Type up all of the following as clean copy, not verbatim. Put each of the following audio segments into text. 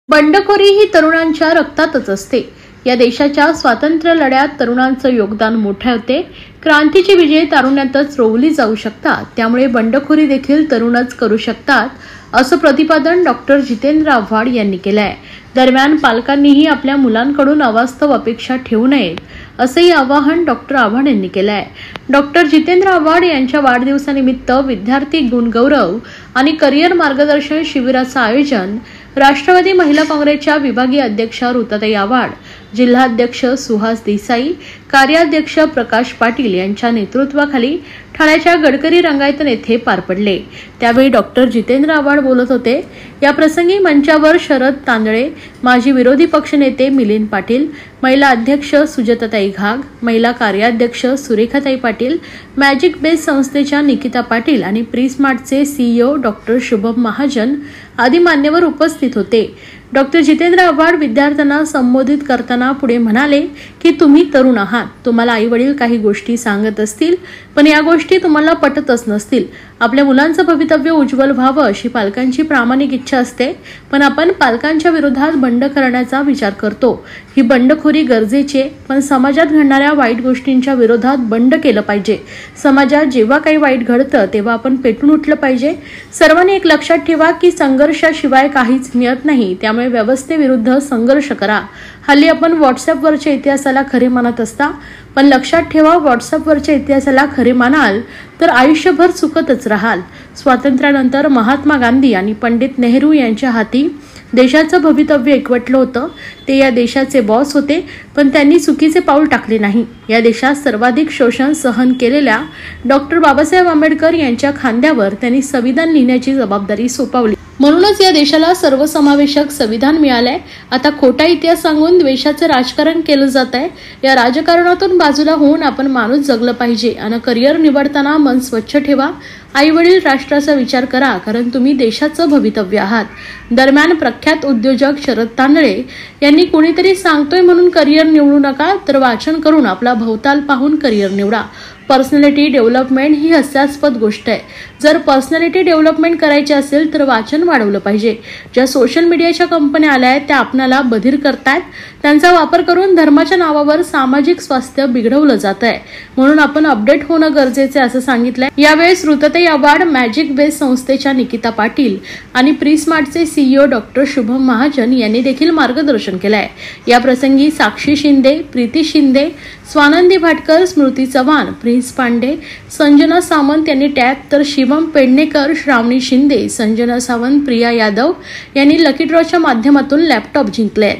बंडखोरी ही तरुणांच्या रक्तातच असते। या देशाच्या स्वातंत्र्य लढ्यात तरुणांचं योगदान मोठे होते। क्रांतीची विजय तारुण्यातच रोवली जाऊ शकतात, त्यामुळे बंडखोरी देखील तरुणच करू शकतात, असं प्रतिपादन डॉक्टर जितेंद्र आव्हाड यांनी केलं आहे। दरम्यान पालकांनीही आपल्या मुलांकडून अवास्तव अपेक्षा ठेवू नयेत, असंही आवाहन डॉक्टर आव्हाड यांनी केलं आहे। डॉक्टर जितेंद्र आव्हाड यांच्या वाढदिवसानिमित्त विद्यार्थी गुणगौरव आणि करिअर मार्गदर्शन शिबिराचं आयोजन राष्ट्रवादी महिला काँग्रेसच्या विभागीय अध्यक्ष ऋताताई आव्हाड, जिल्हाध्यक्ष सुहास देसाई, कार्याध्यक्ष प्रकाश पाटील यांच्या नेतृत्वाखाली ठाण्याच्या गडकरी रंगायतन येथे पार पडले। त्यावेळी डॉक्टर जितेंद्र आव्हाड बोलत होते। या प्रसंगी मंचावर शरद तांदळे, माजी विरोधी पक्षनेते मिलिंद पाटील, महिला अध्यक्ष सुजाताताई घाग, महिला कार्याध्यक्ष सुरेखाताई पाटील, मॅजिक बेस संस्थेच्या निकिता पाटील आणि प्रीस्मार्टचे सीईओ डॉक्टर शुभम महाजन आदी मान्यवर उपस्थित होते। डॉक्टर जितेंद्र आव्हाड विद्यार्थ्यांना संबोधित करताना पुढे म्हणाले की तुम्ही तरुण आहात, तुम्हाला आई वडील काही गोष्टी सांगत असतील, पण या गोष्टी तुम्हाला पटतच नसतील। आपल्या मुलांचं भवितव्य उज्ज्वल व्हावं अशी पालकांची प्रामाणिक इच्छा असते, पण आपण पालकांच्या विरोधात बंड करण्याचा विचार करतो। ही बंडखोरी गरजेची आहे, पण समाजात घडणाऱ्या वाईट गोष्टींच्या विरोधात बंड केलं पाहिजे। समाजात जेव्हा काही वाईट घडतं तेव्हा आपण पेटून उठलं पाहिजे। सर्वांनी एक लक्षात ठेवा की संघर्षाशिवाय काहीच मिळत नाही, त्यामुळे व्यवस्थेविरुद्ध संघर्ष करा। हल्ली आपण व्हॉट्सअपवरच्या इतिहासाला खरे मानत असता, पण लक्षात ठेवा व्हॉट्सअपवरच्या इतिहासाला खरे मानाल तर आयुष्यभर चुकतच राहाल। स्वातंत्र्यानंतर महात्मा गांधी आणि पंडित नेहरू यांच्या हाती देशाचं भवितव्य एकवटलं होतं। ते या देशाचे बॉस होते, पण त्यांनी चुकीचे पाऊल टाकले नाही। या देशात सर्वाधिक शोषण सहन केलेल्या डॉक्टर बाबासाहेब आंबेडकर यांच्या खांद्यावर त्यांनी संविधान लिहिण्याची जबाबदारी सोपवली। म्हणूनच या देशाला सर्वसमावेशक संविधान मिळालंय। आता खोटा इतिहास सांगून द्वेषाचं राजकारण केलं जात आहे। या राजकारणातून बाजूला होऊन आपण माणूस जगलं पाहिजे आणि करिअर निवडताना मन स्वच्छ ठेवा। आई वडील राष्ट्राचा विचार करा, कारण तुम्ही देशाचं भवितव्य आहात। दरम्यान प्रख्यात उद्योजक शरद तांदळे यांनी कोणीतरी सांगतोय म्हणून करिअर निवडू नका, तर वाचन करून आपला भोवताल पाहून करिअर निवडा। पर्सनॅलिटी डेव्हलपमेंट ही हास्यास्पद गोष्ट आहे। जर पर्सनॅलिटी डेव्हलपमेंट करायची असेल तर वाचन वाढवलं पाहिजे। ज्या सोशल मीडियाच्या कंपन्या आल्या आहेत त्या आपणाला बधीर करतायत, त्यांचा वापर करून धर्माच्या नावावर सामाजिक स्वास्थ्य बिघडवलं जात आहे। म्हणून आपण अपडेट होणं गरजेचं आहे, असं सांगितलंय। यावेळेस ऋताताई आव्हाड, मॅजिक बेस संस्थेच्या निकिता पाटील आणि प्रीस्मार्टचे सीईओ डॉक्टर शुभम महाजन यांनी देखील मार्गदर्शन केलंय। या प्रसंगी साक्षी शिंदे, प्रीती शिंदे, स्वानंदी भाटकर, स्मृती चव्हाण, प्रिन्स पांडे, संजना सावंत यांनी टॅग, तर शिवम पेडणेकर, श्रावणी शिंदे, संजना सावंत, प्रिया यादव यांनी लकी ड्रॉच्या माध्यमातून लॅपटॉप जिंकले।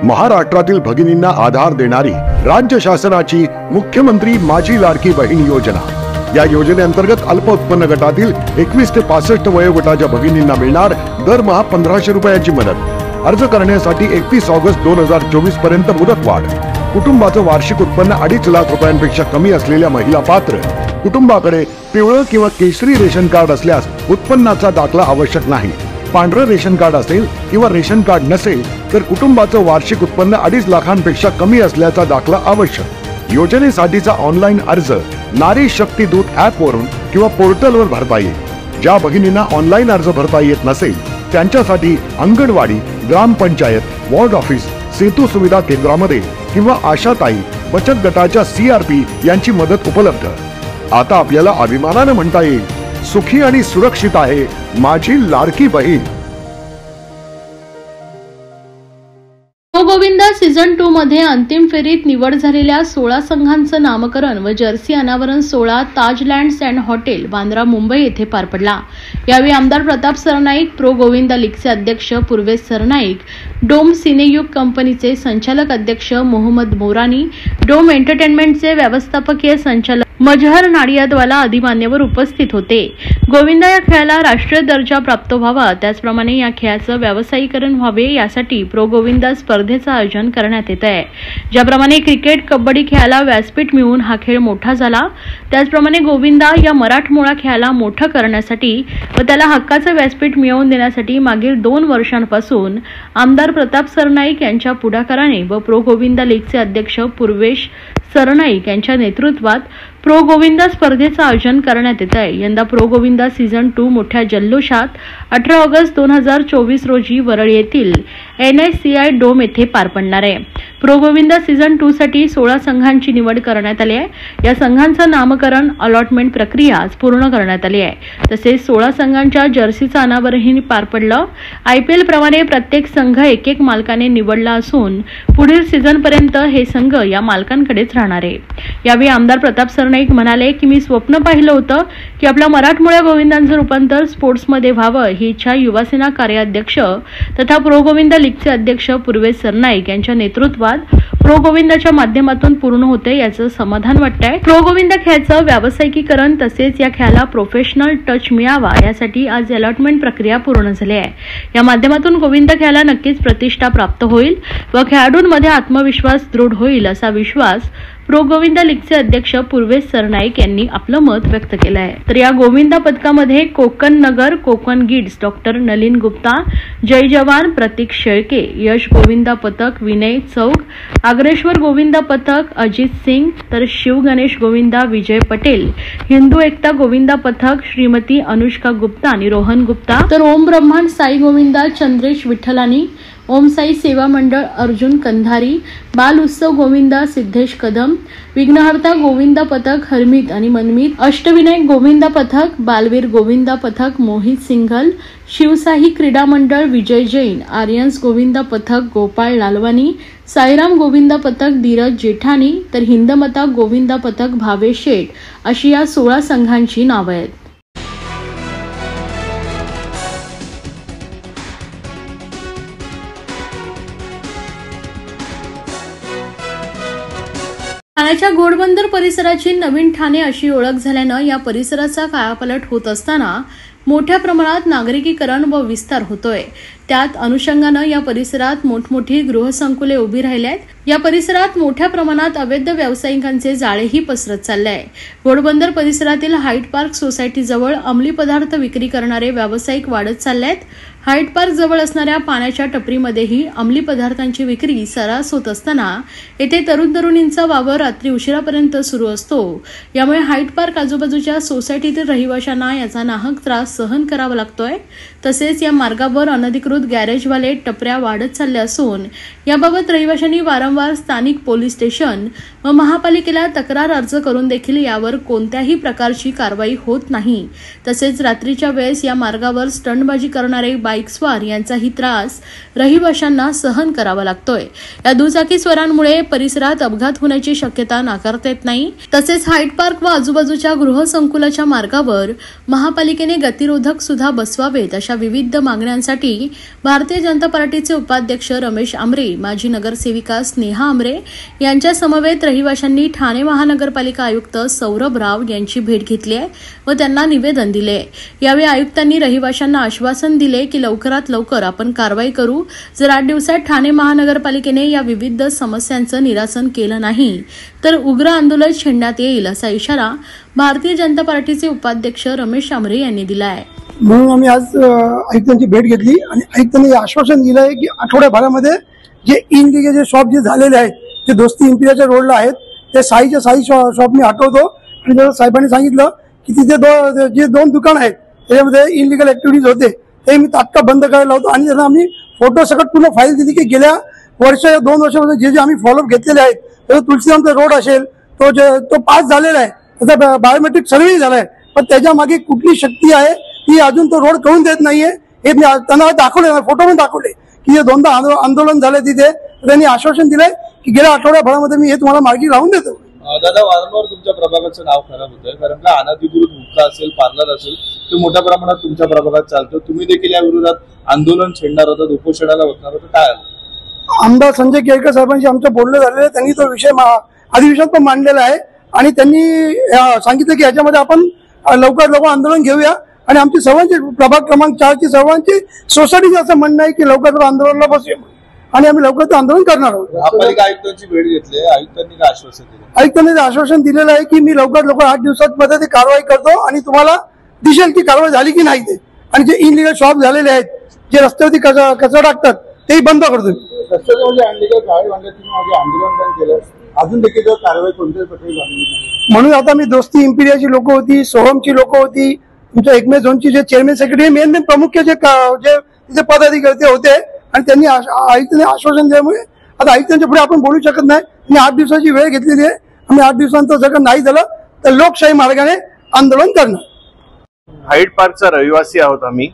महाराष्ट्रातील भगिनींना आधार देणारी राज्य शासनाची मुख्यमंत्री माझी लाडकी बहीण योजना। या योजनेअंतर्गत अल्प उत्पन्न गटातील 21 ते 65 वयोगटाच्या भगिनींना मिळणार दरमहा 1500 रुपयांची मदत। अर्ज करण्यासाठी 31 ऑगस्ट 2024 पर्यंत मुदतवाढ। कुटुंबाचं वार्षिक उत्पन्न 2.5 लाख रुपयांपेक्षा कमी असलेल्या महिला पात्र। कुटुंबाकडे पिवळं किंवा केशरी रेशन कार्ड असल्यास उत्पन्नाचा दाखला आवश्यक नाही। पांढरं रेशन कार्ड असेल किंवा रेशन कार्ड नसेल तर कुटुंबाचं वार्षिक उत्पन्न 2.5 लाखांपेक्षा कमी असल्याचा दाखला आवश्यक। योजनेसाठीचा ऑनलाईन अर्ज नारी शक्ती दूत ऍप वरून किंवा पोर्टलवर भरता येईल। ज्या भगिनींना ऑनलाईन अर्ज भरता येत नसेल त्यांच्यासाठी अंगणवाडी, ग्रामपंचायत, वॉर्ड ऑफिस, सेतू सुविधा केंद्रामध्ये किंवा आशाताई बचत गटाच्या CRP यांची मदत उपलब्ध। आता आपल्याला अभिमानाने म्हणता येईल, सुखी आणि सुरक्षित आहे माझी लाडकी बहीण। प्रो गोविंदा सीझन 2 मध्ये अंतिम फेरीत निवड झालेल्या 16 संघांचं नामकरण व जर्सी अनावरण सोहळा Taj Lands End hotel, Bandra, Mumbai येथे पार पडला। यावेळी आमदार प्रताप सरनाईक, प्रो गोविंदा लीगचे अध्यक्ष पूर्वेश सरनाईक, डोम सिनेयुग कंपनीचे संचालक अध्यक्ष मोहम्मद मोरानी, डोम एंटरटेनमेंटचे व्यवस्थापकीय संचालक मजहर नाडियादवाला आदी मान्यवर उपस्थित होते। गोविंदा या खेळाला राष्ट्रीय दर्जा प्राप्त व्हावा, त्याचप्रमाणे या खेळाचं व्यावसायीकरण व्हावे यासाठी प्रो गोविंदा स्पर्धेचं आयोजन करण्यात येत आहे। ज्याप्रमाणे क्रिकेट, कबड्डी खेळाला व्यासपीठ मिळून हा खेळ मोठा झाला, त्याचप्रमाणे गोविंदा या मराठमोळा खेळाला मोठं करण्यासाठी व त्याला हक्काचं व्यासपीठ मिळवून देण्यासाठी मागील 2 वर्षांपासून आमदार प्रताप सरनाईक यांच्या पुढाकाराने व प्रो गोविंदा लीगचे अध्यक्ष पूर्वेश सरनाईक यांच्या नेतृत्वात प्रो गोविंदा स्पर्धेचं आयोजन करण्यात येत आहे। यंदा प्रो गोविंदा सीझन 2 मोठ्या जल्लोषात 18 ऑगस्ट 2024 रोजी वरळी येथील NSCI डोम येथे पार पडणार आहे। प्रो गोविंदा सीझन 2 साठी 16 संघांची निवड करण्यात आली आहे। या संघांचं नामकरण, अलॉटमेंट प्रक्रिया आज पूर्ण करण्यात आली आहे। तसेच 16 संघांच्या जर्सीचं अनावरणही पार पडलं। IPL प्रमाणे प्रत्येक संघ एक मालकाने निवडला असून पुढील सीझन पर्यंत हे संघ या मालकांकडेच राहणार आहे। यावेळी आमदार प्रताप सरनाईक म्हणाले की मी स्वप्न पाहिलं होतं की आपल्या मराठमोळ्या गोविंदांचं रूपांतर स्पोर्ट्समध्ये व्हावं, ही इच्छा युवासेना कार्याध्यक्ष तथा प्रो गोविंदा लीगचे अध्यक्ष पूर्वेश सरनाईक यांच्या नेतृत्वात प्रो गोविंदाच्या माध्यमातून पूर्ण होते, याचं समाधान वाटतंय। प्रो गोविंदा खेळाचं व्यावसायिकीकरण तसेच या खेळाला प्रोफेशनल टच मिळावा यासाठी आज अलॉटमेंट प्रक्रिया पूर्ण झाली आहे। या माध्यमातून गोविंदा खेळाला नक्कीच प्रतिष्ठा प्राप्त होईल व खेळाडूंमध्ये आत्मविश्वास दृढ होईल असा विश्वास प्रो गोविंदा लीगचे अध्यक्ष पूर्वेश सरनाईक यांनी आपलं मत व्यक्त केलं आहे। तर या गोविंदा पदकामध्ये कोकण नगर, कोकण गिड्स डॉक्टर नलिन गुप्ता, जय जवान प्रतीक शेळके, यश गोविंदा पथक विनय चौक, अग्रेश्वर गोविंदा पथक अजित सिंग, तर शिव गणेश गोविंदा विजय पटेल, हिंदू एकता गोविंदा पथक श्रीमती अनुष्का गुप्ता आणि रोहन गुप्ता, तर ओम ब्रह्मांड साई गोविंदा चंद्रेश विठ्ठलानी, ओम साई सेवा मंडळ अर्जुन कंधारी, बाल उत्सव गोविंदा सिद्धेश कदम, विघ्नहर्ता गोविंदा पथक हरमीत आणि मनमीत, अष्टविनायक गोविंदा पथक बालवीर गोविंदा पथक मोहित सिंघल, शिवसाही क्रीडा मंडळ विजय जैन, आर्यन्स गोविंदा पथक गोपाळ लालवानी, साईराम गोविंदा पथक धीरज जेठानी, तर हिंदमता गोविंदा पथक भावेश शेठ अशी या 16 संघांची नावं आहेत। ठाण्याच्या घोडबंदर परिसराची नवीन ठाणे अशी ओळख झाल्यानं या परिसराचा कायापालट होत असताना मोठ्या प्रमाणात नागरिकीकरण व विस्तार होतोय। त्यात अनुषंगानं या परिसरात मोठमोठी गृहसंकुले उभी राहिली आहेत। या परिसरात मोठ्या प्रमाणात अवैध व्यावसायिकांचे जाळेही पसरत चालले आहे। घोडबंदर परिसरातील हाईट पार्क सोसायटी जवळ अंमली पदार्थ विक्री करणारे व्यावसायिक वाढत चालले आहेत। हाईट पार्क जवळ असणाऱ्या पाण्याच्या टपरीमध्येही अंमली पदार्थांची विक्री सर्रास होत असताना येथे तरुण तरुणींचा वावर रात्री उशिरापर्यंत सुरू असतो। यामुळे हाईट पार्क आजूबाजूच्या सोसायटीतील रहिवाशांना याचा नाहक त्रास सहन करावा लागतोय। तसेच या मार्गावर अनधिकृत गॅरेजवाले टपऱ्या वाढत चालल्या असून याबाबत रहिवाशांनी वारंवार स्थानिक पोलीस स्टेशन व महापालिकेला तक्रार अर्ज करून देखील यावर कोणत्याही प्रकारची कारवाई होत नाही। तसेच रात्रीच्या वेळेस या मार्गावर स्टंटबाजी करणारे बाईकस्वार यांचाही त्रास रहिवाशांना सहन करावा लागतोय। या दुचाकी स्वारांमुळे परिसरात अपघात होण्याची शक्यता नाकारता येत नाही। तसेच हाईट पार्क व आजूबाजूच्या गृहसंकुलाच्या मार्गावर महापालिकेने गतिरोधक सुद्धा बसवावेत अशा विविध मागण्यांसाठी भारतीय जनता पार्टीचे उपाध्यक्ष रमेश आमरे, माजी नगरसेविका स्नेहा आमरे यांच्या समवेत रहिवाशांनी ठाणे महानगरपालिका आयुक्त सौरभ राव यांची भेट घेतली आहे व त्यांना निवेदन दिले। यावेळी आयुक्तांनी रहिवाशांना आश्वासन दिले की लवकरात लवकर आपण कारवाई करू। जर 8 दिवसात ठाणे महानगरपालिकेने या विविध समस्यांचं निरासन केलं नाही तर उग्र आंदोलन छेडण्यात येईल असा इशारा भारतीय जनता पार्टीचे उपाध्यक्ष रमेश आमरे यांनी दिला आहे। म्हणून आम्ही आज आयुक्तांची भेट घेतली आणि आयुक्तांनी आश्वासन दिलं आहे की आठवड्याभरामध्ये जे इनलिगल शॉप जे झालेले आहेत, जे दोस्ती इम्पिरियाच्या रोडला आहेत, ते साईच्या साई शॉप मी हटवतो। आणि जर साहेबांनी सांगितलं की तिथे जे 2 दुकान आहेत त्याच्यामध्ये इनलिगल ऍक्टिव्हिटीज होते ते मी तात्काळ बंद करायला लावतो। आणि त्यांना आम्ही फोटो सकट पूर्ण फाईल दिली की गेल्या 2 वर्षामध्ये जे आम्ही फॉलोअप घेतलेले आहेत, तर तुलसीरामचा रोड असेल तो पास झालेला आहे, त्याचा बायोमेट्रिक सर्व्हे झालाय, पण त्याच्या मागे कुठली शक्ती आहे ती अजून तो रोड कळून देत नाहीये। हे त्यांना दाखवले, फोटो पण दाखवले की जे 2दा आंदोलन झाले तिथे त्यांनी आश्वासन दिलंय की गेल्या आठवड्याभरामध्ये मी हे तुम्हाला मार्गी लावून देतो। दादा, वारंवार तुमच्या प्रभागाचं नाव खराब होतंय, कारण का अनधिकृत हुक्का असेल, पार्लर असेल, ते मोठ्या प्रमाणात तुमच्या प्रभागात चालतं। तुम्ही देखील या विरोधात आंदोलन छेडणार होता, उपोषणाला बसणार होता, काय आमदार संजय केळकर साहेबांशी आमचं बोलणं झालेलं आहे। त्यांनी तो विषय अधिवेशनात पण मांडलेला आहे आणि त्यांनी सांगितलं की याच्यामध्ये आपण लवकर आंदोलन घेऊया आणि आमची सर्वांची प्रभाग क्रमांक 4ची सर्वांची सोसायटीचं असं म्हणणं आहे की लवकर आंदोलनाला बसूया आणि आम्ही लवकर आंदोलन करणार आहोत. महापालिका आयुक्तांची भेट घेतली, आयुक्तांनी काय आश्वासन दिलं? आयुक्तांनी आश्वासन दिलेलं आहे की मी लवकर 8 दिवसांमध्ये ती कारवाई करतो आणि तुम्हाला दिसेल की कारवाई झाली की नाही ते. आणि जे इनलिगल शॉप झालेले आहेत, जे रस्त्यावरती कचरा टाकतात, तेही बंद करतो. रस्त्यावर अनलिगल गाडी बांधल्याची आंदोलन पण केलं, अजून देखील कारवाई कोणत्याही प्रकारे झाली नाही. म्हणून आता मी दोस्ती इम्पिरियाची लोक होती, सोहमची लोक होती, तुमच्या एकमे झोनची जे चेअरमॅन सेक्रेटरी मेन प्रमुख जे तिथे पदाधिकारी होते आणि त्यांनी आयुक्तांनी आश्वासन दिल्यामुळे आता आयुक्तांच्या पुढे आपण बोलू शकत नाही. त्यांनी 8 दिवसाची वेळ घेतलेली आहे. आम्ही 8 दिवसांचं जर नाही झालं तर लोकशाही मार्गाने आंदोलन करणार. हाईड पार्कचा रहिवासी आहोत आम्ही.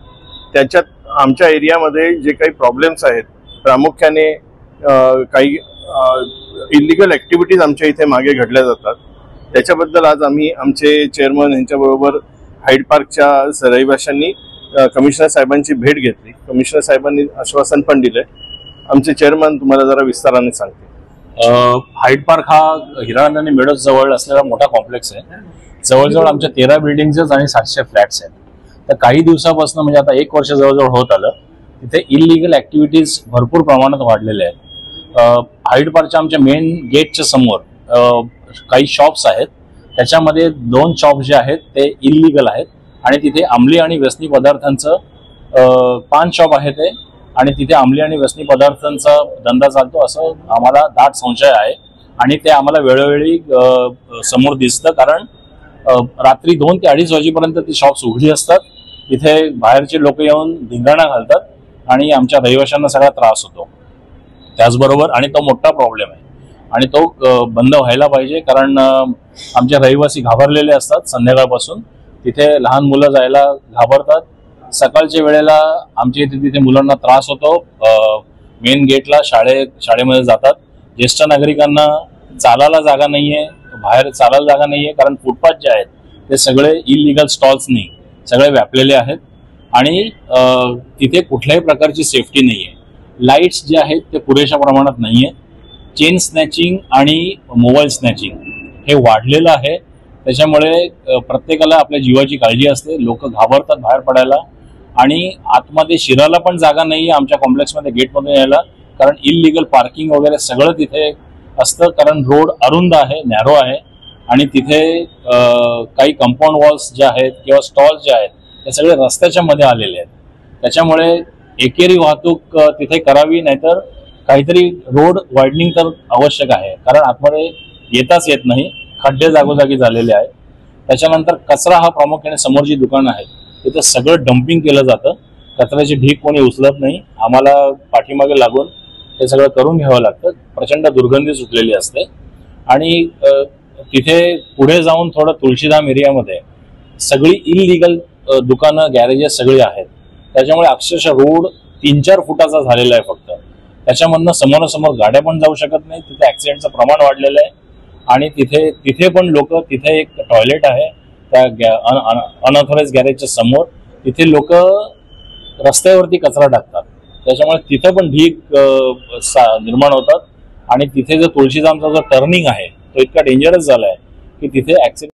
त्याच्यात आमच्या एरियामध्ये जे काही प्रॉब्लेम्स आहेत, प्रामुख्याने काही इलिगल ऍक्टिव्हिटीज आमच्या इथे मागे घडल्या जातात, त्याच्याबद्दल आज आम्ही आमचे चेअरमन यांच्याबरोबर हाईड पार्कच्या रहिवाशांनी कमिशनर साहेबांची भेट घेतली. कमिशनर साहेबांनी आश्वासन पण दिलंय. आमचे चेअरमन तुम्हाला जरा विस्ताराने सांगते. हाईड पार्क हा हिरानंद आणि मेडोज जवळ असलेला मोठा कॉम्प्लेक्स आहे. जवळजवळ आमच्या 13 बिल्डिंग्स आणि 700 फ्लॅट्स आहेत. तर काही दिवसापासून म्हणजे आता 1 वर्ष जवळजवळ होत आलं, तिथे इलिगल ऍक्टिव्हिटीज भरपूर प्रमाणात वाढलेल्या आहेत. हाईड पार्कच्या आमच्या मेन गेटच्या समोर काही शॉप्स आहेत. त्याच्यामध्ये 2 शॉप्स जे आहेत ते इलिगल आहेत आणि तिथे अंमली आणि व्यसनी पदार्थांचं पान शॉप आहे ते, आणि तिथे अंमली आणि व्यसनी पदार्थांचा धंदा चालतो असं आम्हाला दाट संशय आहे. आणि ते आम्हाला वेळोवेळी समोर दिसतं, कारण रात्री 2 ते 2:30 वाजेपर्यंत ती शॉप्स उघडी असतात. तिथे बाहेरचे लोक येऊन धिंगाणा घालतात आणि आमच्या रहिवाशांना सगळा त्रास होतो. त्याचबरोबर आणि तो मोठा प्रॉब्लेम आहे आणि तो बंद व्हायला पाहिजे, कारण आमचे रहिवासी घाबरलेले असतात. संध्याकाळपासून तिथे लहान मुलं जायला घाबरतात. सकाळच्या वेळेला आमच्या इथे तिथे मुलांना त्रास होतो. मेन गेटला शाळेमध्ये जातात. ज्येष्ठ नागरिकांना चालायला जागा नाहीये, बाहेर चालायला जागा नाहीये, कारण फुटपाथ जे आहेत ते सगळे इलिगल स्टॉल्सनी सगळे व्यापलेले आहेत आणि तिथे कुठल्याही प्रकारची सेफ्टी नाहीये. लाईट्स जे आहेत ते पुरेशा प्रमाणात नाहीये. चेन स्नॅचिंग आणि मोबाईल स्नॅचिंग हे वाढलेलं आहे. त्याच्यामुळे प्रत्येकाला आपल्या जीवाची काळजी असते. लोक घाबरतात बाहेर पडायला आणि आतमध्ये शिरायला पण जागा नाहीये आमच्या कॉम्प्लेक्समध्ये गेटमध्ये यायला, कारण इलिगल पार्किंग वगैरे सगळं तिथे असतं. कारण रोड अरुंद आहे, नॅरो आहे आणि तिथे काही कंपाऊंड वॉल्स जे आहेत किंवा स्टॉल्स जे आहेत ते सगळे रस्त्याच्या मध्ये आलेले आहेत. त्याच्यामुळे एकेरी वाहतूक तिथे करावी, नाहीतर काहीतरी रोड वायडनिंग तर आवश्यक आहे, कारण आतमध्ये येताच येत नाही. खड्डे जागोजागी झालेले आहेत. त्याच्यानंतर कचरा हा प्रामुख्याने समोर जी दुकानं आहेत तिथे सगळं डम्पिंग केलं जातं. कचऱ्याची ढीक कोणी उचलत नाही. आम्हाला पाठीमागे लागून हे सगळं करून घ्यावं लागतं. प्रचंड दुर्गंधी सुटलेली असते आणि तिथे पुढे जाऊन थोडं तुळशीधाम एरियामध्ये सगळी इलिगल दुकानं, गॅरेजेस सगळी आहेत. त्याच्यामुळे अक्षरशः रोड 3-4 फुटाचा झालेला आहे फक्त. त्याच्यामधनं समोरासमोर गाड्या पण जाऊ शकत नाही. तिथे ऍक्सिडेंटचं प्रमाण वाढलेलं आहे आणि तिथे पण लोक, तिथे एक टॉयलेट आहे त्या अनऑथराइज गॅरेजच्या समोर, तिथे लोक रस्त्यावरती कचरा टाकतात. त्याच्यामुळे तिथे पण ढीक निर्माण होतात आणि तिथे जो तुळशीधामचा जो टर्निंग आहे तो इतका डेंजरस झाला आहे की तिथे ऍक्सिडेंट